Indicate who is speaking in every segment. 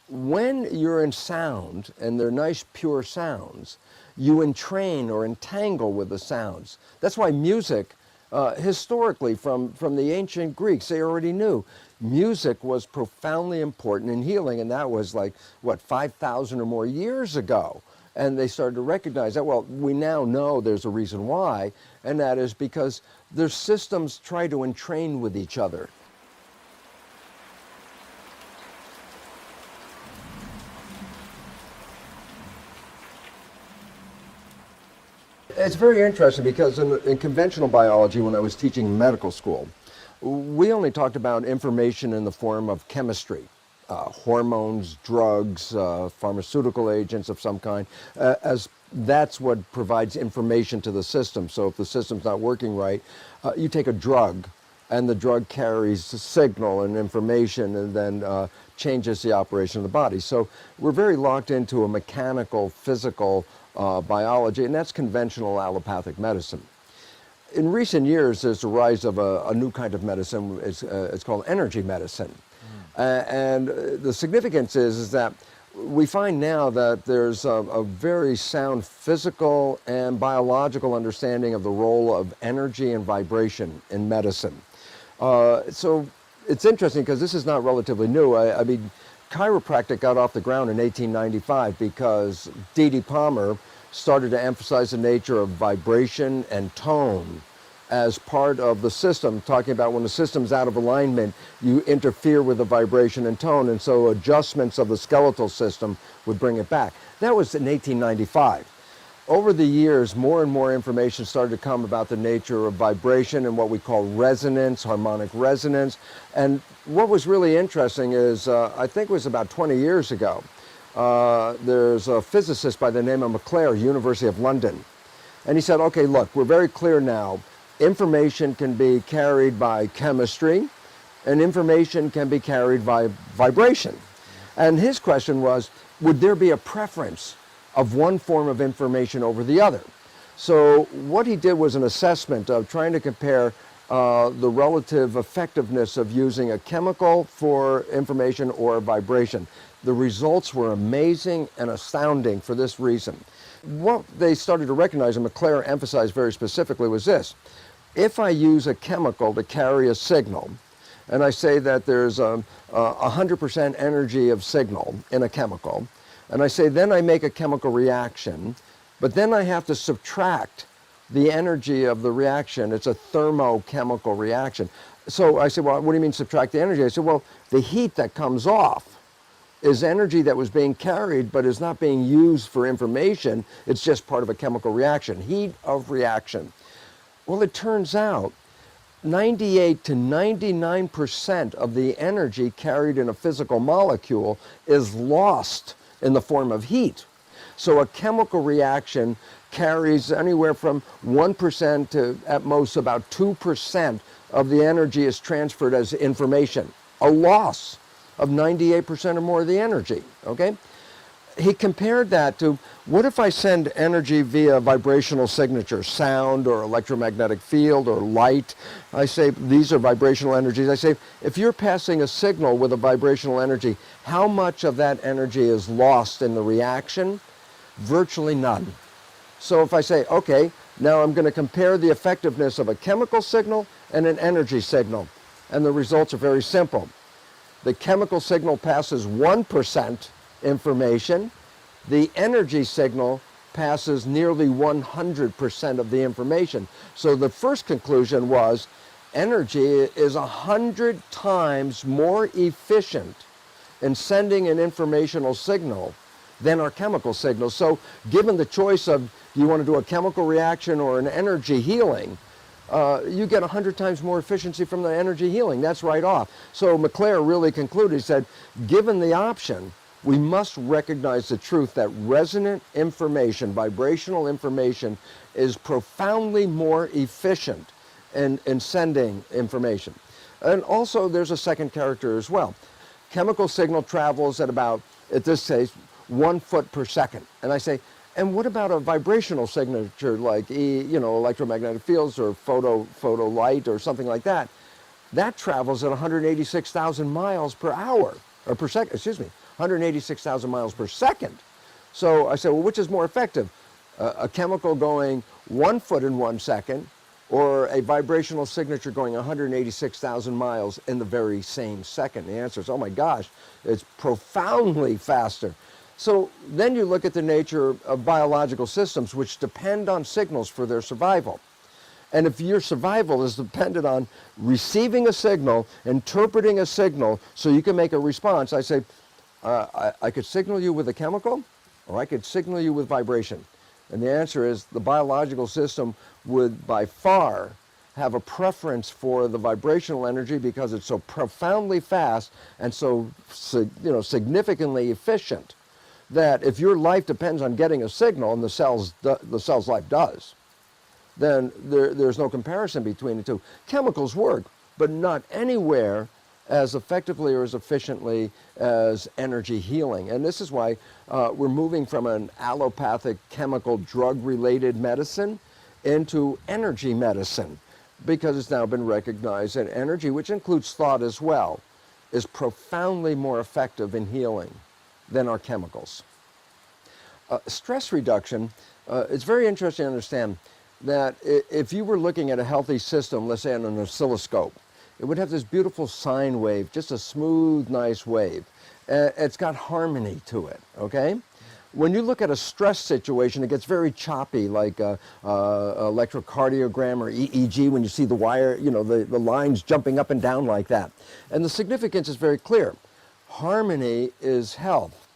Speaker 1: when you're in sound, and they're nice pure sounds, you entrain or entangle with the sounds. That's why music, historically, from the ancient Greeks, they already knew music was profoundly important in healing, and that was like, what, 5,000 or more years ago. And they started to recognize that. Well, we now know there's a reason why, and that is because their systems try to entrain with each other. It's very interesting because in conventional biology, when I was teaching medical school, we only talked about information in the form of chemistry, hormones, drugs, pharmaceutical agents of some kind, as that's what provides information to the system. So if the system's not working right, you take a drug, and the drug carries a signal and information and then changes the operation of the body. So we're very locked into a mechanical, physical biology, and that's conventional allopathic medicine. In recent years, there's the rise of a new kind of medicine. It's called energy medicine. And the significance is that we find now that there's a very sound physical and biological understanding of the role of energy and vibration in medicine. So it's interesting because this is not relatively new. I mean, chiropractic got off the ground in 1895 because D.D. Palmer started to emphasize the nature of vibration and tone as part of the system, talking about when the system's out of alignment, you interfere with the vibration and tone, and so adjustments of the skeletal system would bring it back. That was in 1895. Over the years, more and more information started to come about the nature of vibration and what we call resonance, harmonic resonance. And what was really interesting is, I think it was about 20 years ago, there's a physicist by the name of McClare, University of London. And he said, okay, look, we're very clear now. Information can be carried by chemistry, and information can be carried by vibration. And his question was, would there be a preference of one form of information over the other? So what he did was an assessment of trying to compare the relative effectiveness of using a chemical for information or vibration. The results were amazing and astounding for this reason. What they started to recognize, and McClare emphasized very specifically, was this. If I use a chemical to carry a signal, and I say that there's 100% energy of signal in a chemical, and I say then I make a chemical reaction, but then I have to subtract the energy of the reaction. It's a thermochemical reaction. So I say, well, what do you mean subtract the energy? I said, well, the heat that comes off is energy that was being carried but is not being used for information. It's just part of a chemical reaction, heat of reaction. Well, it turns out 98 to 99% of the energy carried in a physical molecule is lost in the form of heat. So a chemical reaction carries anywhere from 1% to at most about 2% of the energy is transferred as information, a loss of 98% or more of the energy, okay? He compared that to, what if I send energy via vibrational signature, sound or electromagnetic field or light? I say, these are vibrational energies. I say, if you're passing a signal with a vibrational energy, how much of that energy is lost in the reaction? Virtually none. So if I say, okay, now I'm going to compare the effectiveness of a chemical signal and an energy signal, and the results are very simple. The chemical signal passes 1% information. The energy signal passes nearly 100% of the information. So the first conclusion was energy is 100 times more efficient in sending an informational signal than our chemical signals. So given the choice of, do you want to do a chemical reaction or an energy healing, you get 100 times more efficiency from the energy healing. That's right off. So McClare really concluded, he said, given the option, we must recognize the truth that resonant information, vibrational information, is profoundly more efficient in sending information. And also there's a second character as well. Chemical signal travels at about, at this case, 1 foot per second. And I say, and what about a vibrational signature like electromagnetic fields or photo light or something like that? That travels at 186,000 miles per hour. or per second, excuse me, 186,000 miles per second. So I said, well, which is more effective? A chemical going 1 foot in 1 second, or a vibrational signature going 186,000 miles in the very same second? The answer is, oh my gosh, it's profoundly faster. So then you look at the nature of biological systems which depend on signals for their survival. And if your survival is dependent on receiving a signal, interpreting a signal so you can make a response, I say, I could signal you with a chemical, or I could signal you with vibration. And the answer is the biological system would by far have a preference for the vibrational energy because it's so profoundly fast and so significantly efficient that if your life depends on getting a signal, and the cell's life does, then there's no comparison between the two. Chemicals work, but not anywhere as effectively or as efficiently as energy healing. And this is why we're moving from an allopathic chemical drug-related medicine into energy medicine, because it's now been recognized that energy, which includes thought as well, is profoundly more effective in healing than our chemicals. Stress reduction, it's very interesting to understand that if you were looking at a healthy system, let's say on an oscilloscope, it would have this beautiful sine wave, just a smooth, nice wave. It's got harmony to it, okay? When you look at a stress situation, it gets very choppy, like electrocardiogram or EEG, when you see the wire, the lines jumping up and down like that. And the significance is very clear. Harmony is health.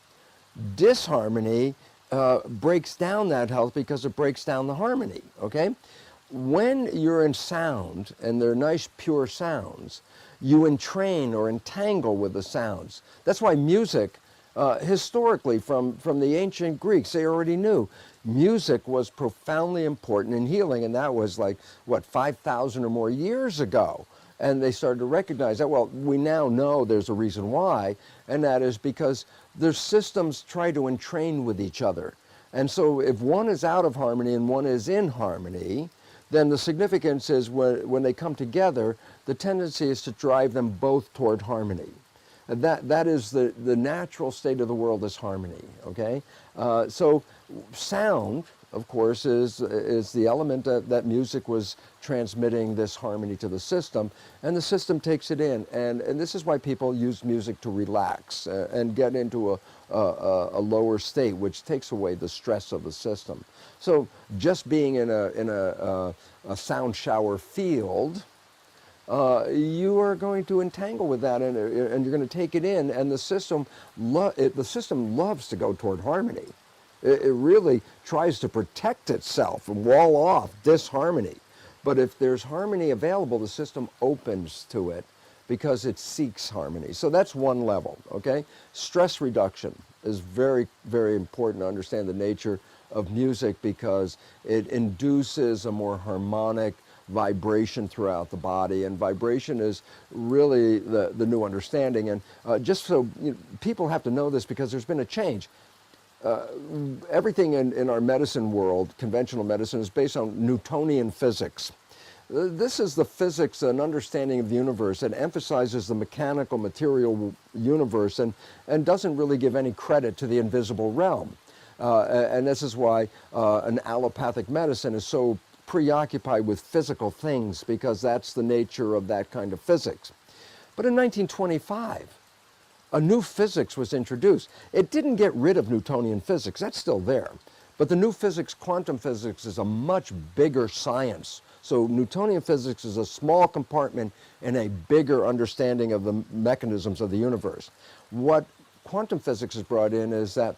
Speaker 1: Disharmony breaks down that health because it breaks down the harmony, okay? When you're in sound, and they're nice pure sounds, you entrain or entangle with the sounds. That's why music, historically, from the ancient Greeks, they already knew music was profoundly important in healing, and that was 5,000 or more years ago. And they started to recognize that. Well, we now know there's a reason why, and that is because their systems try to entrain with each other. And so if one is out of harmony and one is in harmony, then the significance is when they come together, the tendency is to drive them both toward harmony. And that is the natural state of the world, is harmony, okay? So sound, of course, is the element that music was transmitting this harmony to the system, and the system takes it in. And this is why people use music to relax and get into a lower state, which takes away the stress of the system. So just being in a sound shower field, you are going to entangle with that, and you're going to take it in, and the system loves to go toward harmony. It really tries to protect itself and wall off disharmony. But if there's harmony available, the system opens to it because it seeks harmony. So that's one level, okay? Stress reduction is very, very important to understand the nature of music, because it induces a more harmonic vibration throughout the body, and vibration is really the new understanding. And just so people have to know this, because there's been a change. Everything in our medicine world, conventional medicine, is based on Newtonian physics. This is the physics and understanding of the universe that emphasizes the mechanical material universe and doesn't really give any credit to the invisible realm. And this is why an allopathic medicine is so preoccupied with physical things, because that's the nature of that kind of physics. But in 1925, a new physics was introduced. It didn't get rid of Newtonian physics, that's still there. But the new physics, quantum physics, is a much bigger science. So Newtonian physics is a small compartment in a bigger understanding of the mechanisms of the universe. What quantum physics has brought in is that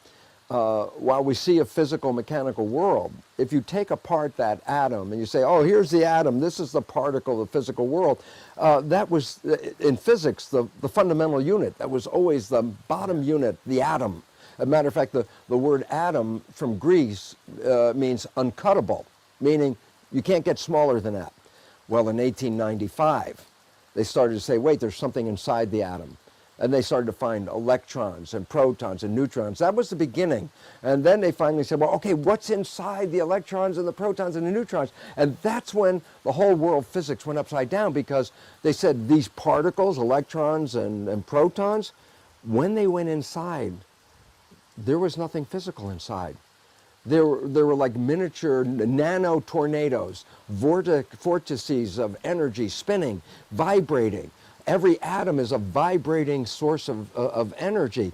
Speaker 1: while we see a physical mechanical world, if you take apart that atom and you say, oh, here's the atom, this is the particle of the physical world, that was, in physics, the fundamental unit. That was always the bottom unit, the atom. As a matter of fact, the word atom from Greek means uncuttable, meaning you can't get smaller than that. Well, in 1895, they started to say, wait, there's something inside the atom. And they started to find electrons and protons and neutrons. That was the beginning. And then they finally said, well, okay, what's inside the electrons and the protons and the neutrons? And that's when the whole world physics went upside down, because they said these particles, electrons and protons, When they went inside, there was nothing physical inside. There were like miniature nano tornadoes, vortices of energy spinning, vibrating. Every atom is a vibrating source of energy.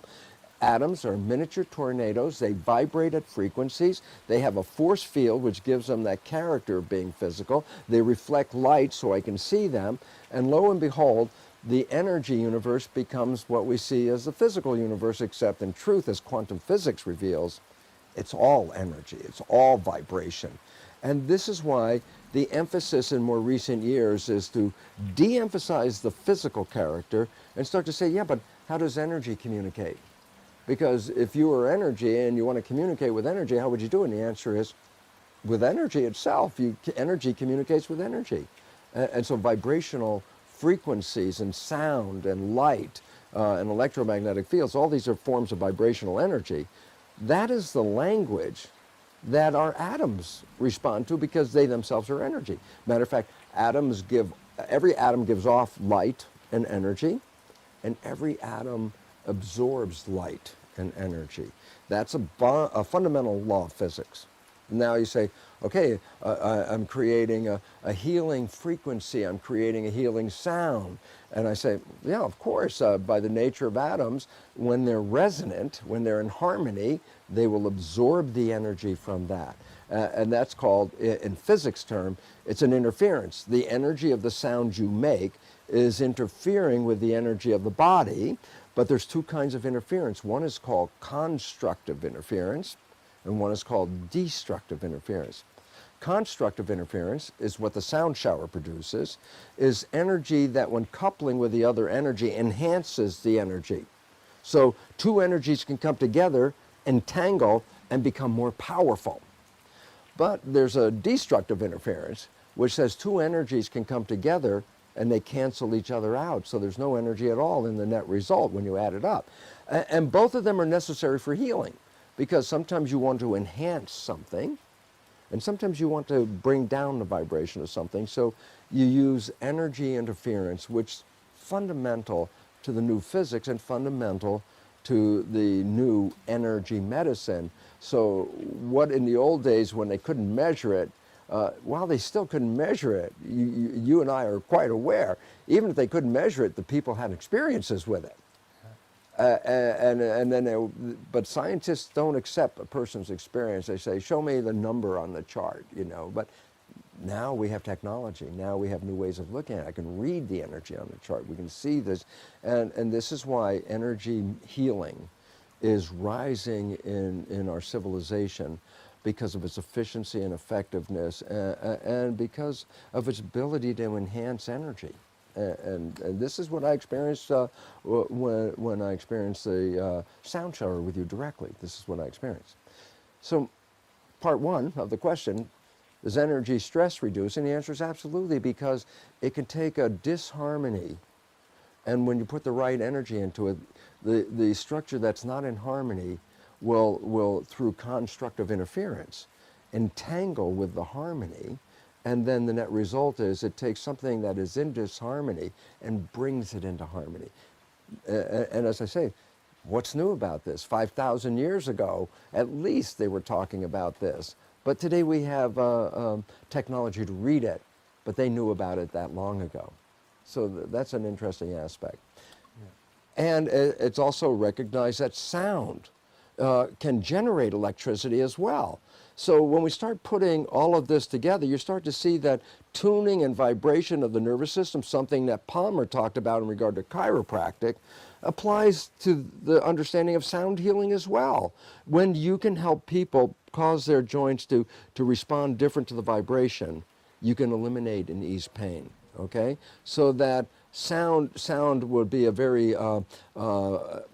Speaker 1: Atoms are miniature tornadoes. They vibrate at frequencies. They have a force field which gives them that character of being physical. They reflect light so I can see them. And lo and behold, the energy universe becomes what we see as the physical universe, except in truth, as quantum physics reveals, it's all energy. It's all vibration. And this is why the emphasis in more recent years is to de-emphasize the physical character and start to say, yeah, but how does energy communicate? Because if you are energy and you want to communicate with energy, how would you do it? And the answer is, with energy itself. Energy communicates with energy. And so vibrational frequencies and sound and light and electromagnetic fields, all these are forms of vibrational energy. That is the language that our atoms respond to because they themselves are energy. Matter of fact, every atom gives off light and energy, and every atom absorbs light and energy. That's a fundamental law of physics. Now you say, okay, I'm creating a healing frequency, I'm creating a healing sound. And I say, yeah, of course, by the nature of atoms, when they're resonant, when they're in harmony, they will absorb the energy from that. And that's called, in physics term, it's an interference. The energy of the sound you make is interfering with the energy of the body, but there's two kinds of interference. One is called constructive interference, and one is called destructive interference. Constructive interference is what the sound shower produces, is energy that when coupling with the other energy enhances the energy. So two energies can come together, entangle, and become more powerful. But there's a destructive interference, which says two energies can come together and they cancel each other out. So there's no energy at all in the net result when you add it up. And both of them are necessary for healing, because sometimes you want to enhance something, and sometimes you want to bring down the vibration of something. So you use energy interference, which is fundamental to the new physics and fundamental to the new energy medicine. So what in the old days when they couldn't measure it, while they still couldn't measure it, you and I are quite aware, even if they couldn't measure it, the people had experiences with it. But scientists don't accept a person's experience. They say, show me the number on the chart, you know. But now we have technology. Now we have new ways of looking at it. I can read the energy on the chart. We can see this. And this is why energy healing is rising in our civilization, because of its efficiency and effectiveness, and because of its ability to enhance energy. And this is what I experienced when I experienced the sound shower with you directly. This is what I experienced. So part one of the question, is energy stress reducing? The answer is absolutely, because it can take a disharmony, and when you put the right energy into it, the structure that's not in harmony will through constructive interference, entangle with the harmony. And then the net result is it takes something that is in disharmony and brings it into harmony. And as I say, what's new about this? 5,000 years ago, at least they were talking about this. But today we have technology to read it, but they knew about it that long ago. So that's an interesting aspect. Yeah. And it's also recognized that sound can generate electricity as well. So when we start putting all of this together, you start to see that tuning and vibration of the nervous system, something that Palmer talked about in regard to chiropractic, applies to the understanding of sound healing as well. When you can help people cause their joints to respond different to the vibration, you can eliminate and ease pain, okay? So that sound would be a very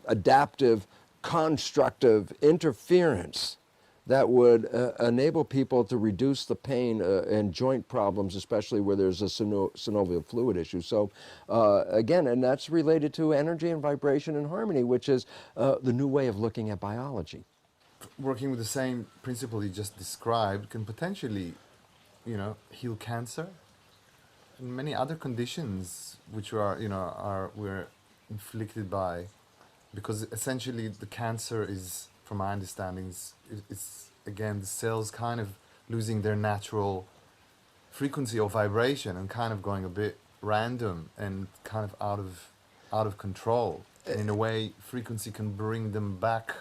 Speaker 1: adaptive, constructive interference that would enable people to reduce the pain and joint problems, especially where there's a synovial fluid issue. So again, and that's related to energy and vibration and harmony, which is the new way of looking at biology.
Speaker 2: Working with the same principle you just described can potentially, heal cancer and many other conditions which we're inflicted by because essentially the cancer is, from my understanding, it's again the cells kind of losing their natural frequency or vibration and kind of going a bit random and kind of out of control. And in a way, frequency can bring them back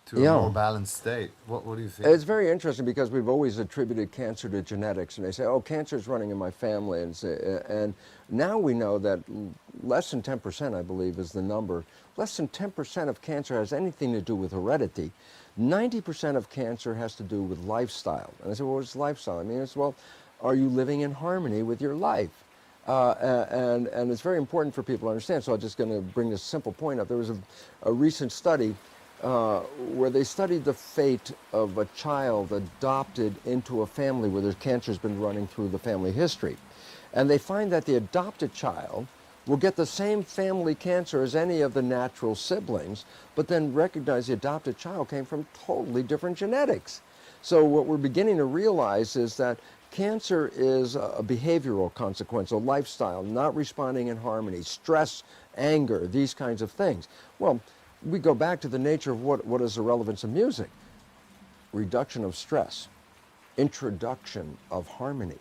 Speaker 2: to a more
Speaker 1: Yeah.
Speaker 2: balanced state. What do you think?
Speaker 1: It's very interesting because we've always attributed cancer to genetics, and they say, "Oh, cancer is running in my family," and now we know that less than 10%, I believe, is the number. Less than 10% of cancer has anything to do with heredity. 90% of cancer has to do with lifestyle. And I said, "Well, what's lifestyle?" I mean, it's, well, are you living in harmony with your life? And it's very important for people to understand. So I'm just going to bring this simple point up. There was a recent study where they studied the fate of a child adopted into a family where their cancer's been running through the family history. And they find that the adopted child will get the same family cancer as any of the natural siblings, but then recognize the adopted child came from totally different genetics. So what we're beginning to realize is that cancer is a behavioral consequence, a lifestyle, not responding in harmony, stress, anger, these kinds of things. Well, we go back to the nature of what is the relevance of music. Reduction of stress, introduction of harmony.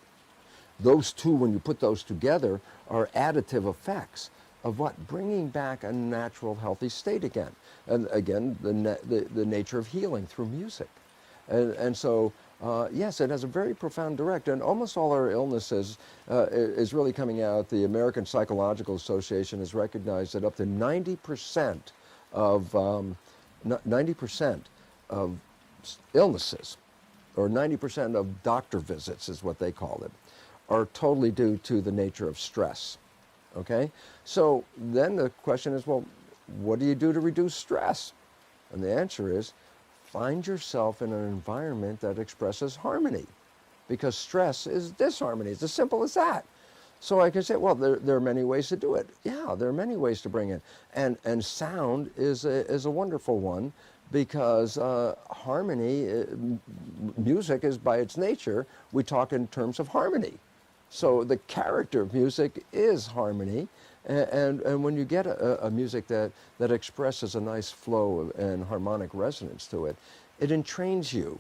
Speaker 1: Those two, when you put those together, are additive effects of what? Bringing back a natural, healthy state again. And again, the nature of healing through music. And so, yes, it has a very profound direct, and almost all our illnesses is really coming out. The American Psychological Association has recognized that up to 90% of 90% of illnesses, or 90% of doctor visits is what they call it, are totally due to the nature of stress. Okay? So then the question is, well, what do you do to reduce stress? And the answer is, find yourself in an environment that expresses harmony, because stress is disharmony. It's as simple as that. So I can say, well, there are many ways to do it. Yeah, there are many ways to bring it. And sound is a wonderful one, because harmony, music is by its nature, we talk in terms of harmony. So the character of music is harmony. And when you get a music that expresses a nice flow and harmonic resonance to it, it entrains you,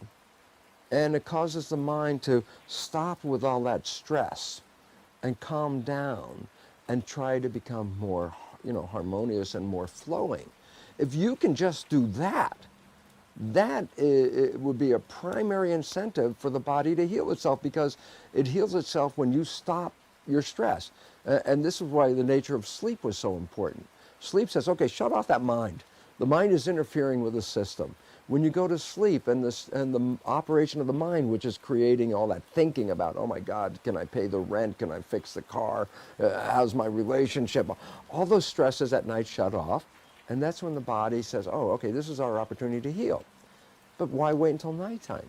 Speaker 1: and it causes the mind to stop with all that stress and calm down and try to become more, harmonious and more flowing. If you can just do that, it would be a primary incentive for the body to heal itself, because it heals itself when you stop your stress. And this is why the nature of sleep was so important. Sleep says, okay, shut off that mind. The mind is interfering with the system. When you go to sleep, and the operation of the mind, which is creating all that thinking about, oh my God, can I pay the rent? Can I fix the car? How's my relationship? All those stresses at night shut off. And that's when the body says, oh, okay, this is our opportunity to heal. But why wait until nighttime?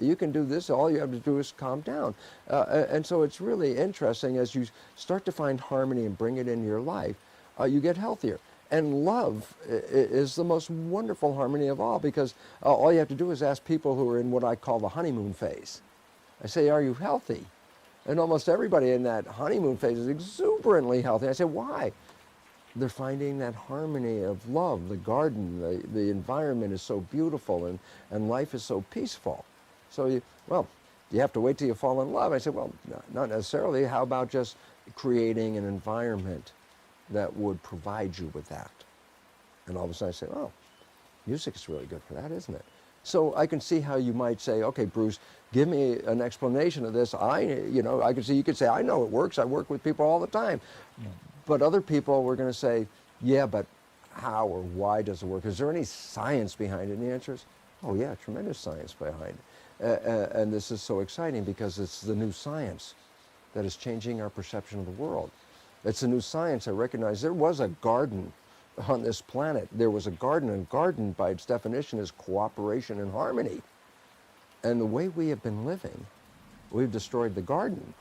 Speaker 1: You can do this. All you have to do is calm down. And so it's really interesting, as you start to find harmony and bring it into your life, you get healthier. And love is the most wonderful harmony of all, because all you have to do is ask people who are in what I call the honeymoon phase. I say, are you healthy? And almost everybody in that honeymoon phase is exuberantly healthy. I say, why? They're finding that harmony of love. The garden, the environment is so beautiful, and life is so peaceful. So, you have to wait till you fall in love. I said, well, not necessarily. How about just creating an environment that would provide you with that? And all of a sudden I say, oh, music is really good for that, isn't it? So I can see how you might say, okay, Bruce, give me an explanation of this. I can see you could say, I know it works. I work with people all the time. Yeah. But other people were going to say, yeah, but how or why does it work? Is there any science behind it? And the answer is, oh yeah, tremendous science behind it. And this is so exciting, because it's the new science that is changing our perception of the world. It's a new science that recognizes there was a garden on this planet. There was a garden, and garden by its definition is cooperation and harmony. And the way we have been living, we've destroyed the garden.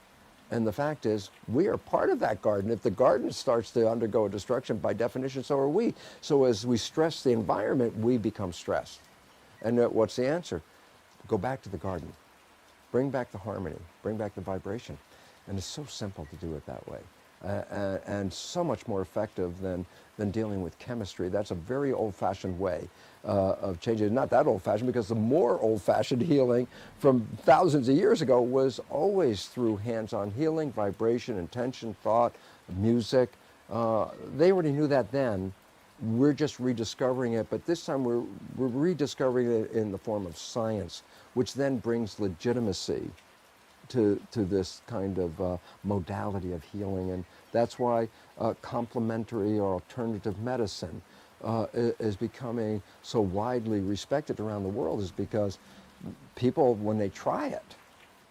Speaker 1: And the fact is, we are part of that garden. If the garden starts to undergo a destruction, by definition, so are we. So as we stress the environment, we become stressed. And what's the answer? Go back to the garden. Bring back the harmony. Bring back the vibration. And it's so simple to do it that way. and so much more effective than dealing with chemistry. That's a very old-fashioned way of changing. Not that old-fashioned, because the more old-fashioned healing from thousands of years ago was always through hands-on healing, vibration, intention, thought, music. They already knew that then. We're just rediscovering it, but this time we're rediscovering it in the form of science, which then brings legitimacy to this kind of modality of healing. And that's why complementary or alternative medicine is becoming so widely respected around the world, is because people, when they try it,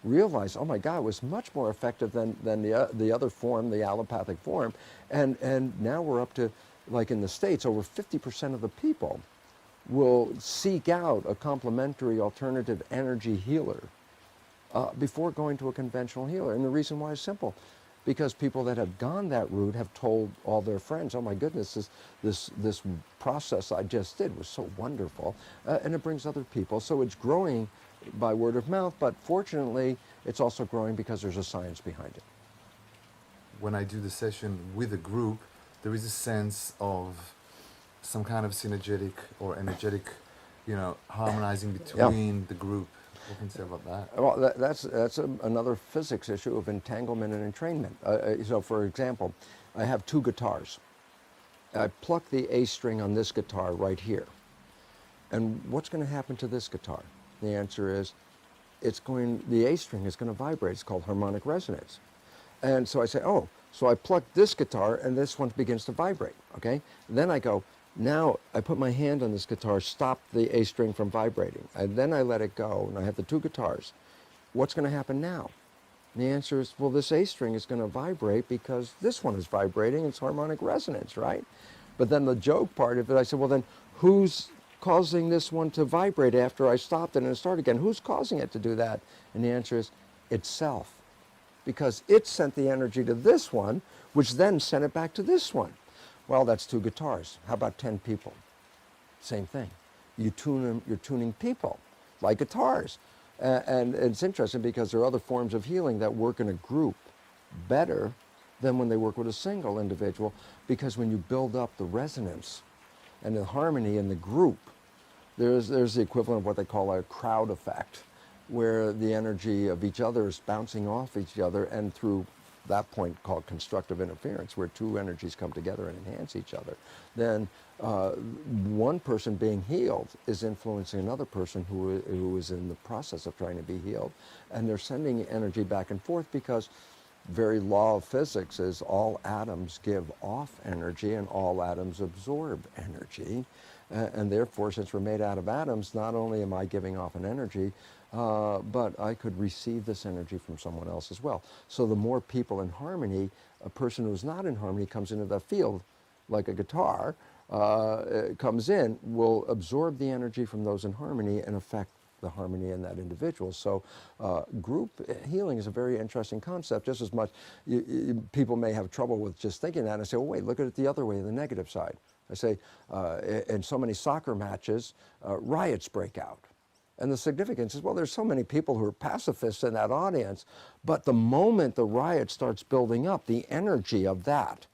Speaker 1: realize, oh my God, it was much more effective than the other form, the allopathic form. And now we're up to, like in the States, over 50% of the people will seek out a complementary alternative energy healer before going to a conventional healer. And the reason why is simple, because people that have gone that route have told all their friends, oh my goodness, this process I just did was so wonderful, and it brings other people. So it's growing by word of mouth, but fortunately it's also growing because there's a science behind it.
Speaker 2: When I do the session with a group, there is a sense of some kind of synergetic or energetic, harmonizing between the group. What can you say about that?
Speaker 1: Well, that's another physics issue of entanglement and entrainment. So for example, I have two guitars. I pluck the A string on this guitar right here. And what's going to happen to this guitar? The answer is, the A string is going to vibrate. It's called harmonic resonance. And so I say, oh, so I pluck this guitar and this one begins to vibrate, okay? Then I go, now I put my hand on this guitar, stop the A string from vibrating. And then I let it go, and I have the two guitars. What's going to happen now? And the answer is, well, this A string is going to vibrate because this one is vibrating. It's harmonic resonance, right? But then the joke part of it, I said, well, then who's causing this one to vibrate after I stopped it and start again? Who's causing it to do that? And the answer is itself, because it sent the energy to this one, which then sent it back to this one. Well, that's two guitars. How about 10 people? Same thing. You tune them, you're tuning people like guitars. And it's interesting because there are other forms of healing that work in a group better than when they work with a single individual, because when you build up the resonance and the harmony in the group, there's the equivalent of what they call a crowd effect, where the energy of each other is bouncing off each other, and through that point called constructive interference, where two energies come together and enhance each other, then one person being healed is influencing another person who is in the process of trying to be healed. And they're sending energy back and forth, because very law of physics is all atoms give off energy and all atoms absorb energy. And therefore, since we're made out of atoms, not only am I giving off an energy, but I could receive this energy from someone else as well. So the more people in harmony, a person who's not in harmony comes into the field, like a guitar, comes in, will absorb the energy from those in harmony and affect the harmony in that individual. So group healing is a very interesting concept, just as much people may have trouble with just thinking that and say, oh wait, look at it the other way, the negative side. I say, in so many soccer matches, riots break out. And the significance is, well, there's so many people who are pacifists in that audience, but the moment the riot starts building up, the energy of that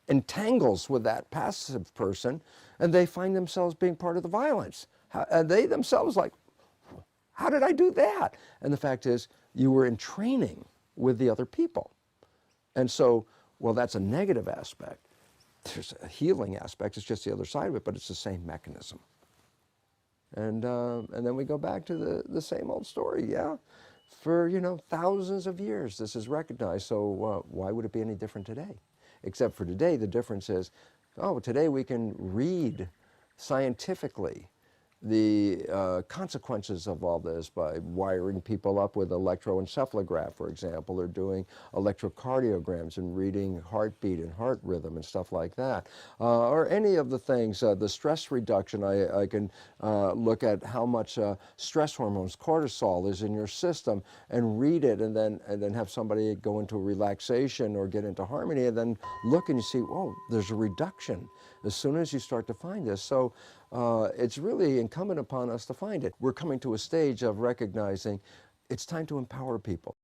Speaker 1: entangles with that passive person, and they find themselves being part of the violence. And they themselves like, how did I do that? And the fact is, you were in training with the other people. And so, well, that's a negative aspect. There's a healing aspect, it's just the other side of it, but it's the same mechanism. And then we go back to the same old story, yeah? For, thousands of years this is recognized, so why would it be any different today? Except for today, the difference is, today we can read scientifically the consequences of all this by wiring people up with electroencephalograph, for example, or doing electrocardiograms and reading heartbeat and heart rhythm and stuff like that. Or any of the things, the stress reduction, I can look at how much stress hormones, cortisol, is in your system and read it, and then have somebody go into relaxation or get into harmony, and then look and you see, oh, there's a reduction as soon as you start to find this. So it's really incumbent upon us to find it. We're coming to a stage of recognizing it's time to empower people.